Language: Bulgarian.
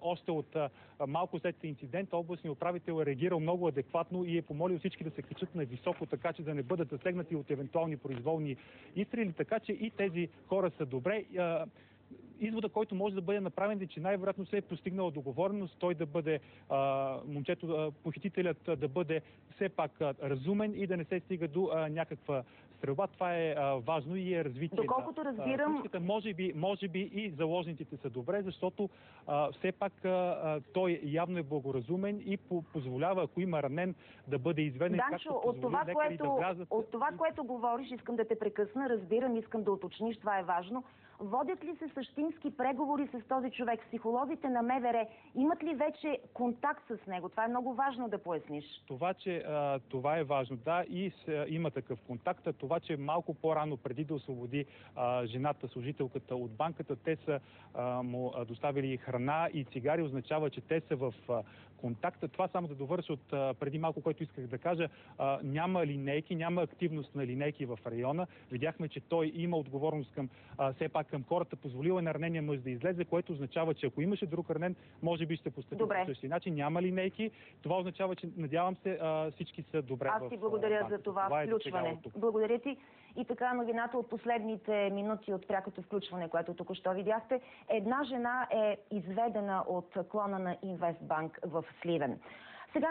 Още от малко след инцидент областният управител е реагирал много адекватно и е помолил всички да се качат на високо, така че да не бъдат засегнати от евентуални произволни изстрели, така че и тези хора са добре. Извода, който може да бъде направен, е, че най-вероятно се е постигнала договореност той да бъде, похитителят да бъде все пак разумен и да не се стига до някаква стрелба. Това е важно и е развитие. Доколкото разбирам... Може би и заложниците са добре, защото все пак той явно е благоразумен и позволява, ако има ранен, да бъде изведен. Данчо, от това, което говориш, искам да те прекъсна, разбирам, искам да уточниш, това е важно. Водят ли се същински преговори с този човек? Психолозите на МВР имат ли вече контакт с него? Това е много важно да поясниш. Това е важно, да, и има такъв контакт. Това, че малко по-рано, преди да освободи жената, служителката от банката, те са му доставили храна и цигари, означава, че те са в контакта. Това само да довърша от преди малко, което исках да кажа. Няма линейки, няма активност на линейки в района. Видяхме, че той има отговорност към все пак към хората, позволила на ранения мъж да излезе, което означава, че ако имаше друг ранен, може би ще постъпи по същия начин. Няма линейки. Това означава, че надявам се всички са добре. Аз ти благодаря за това включване. Благодаря ти. И така, новината от последните минути от прякото включване, което току-що видяхте. Една жена е изведена от клона на Инвестбанк в Сливен. Сега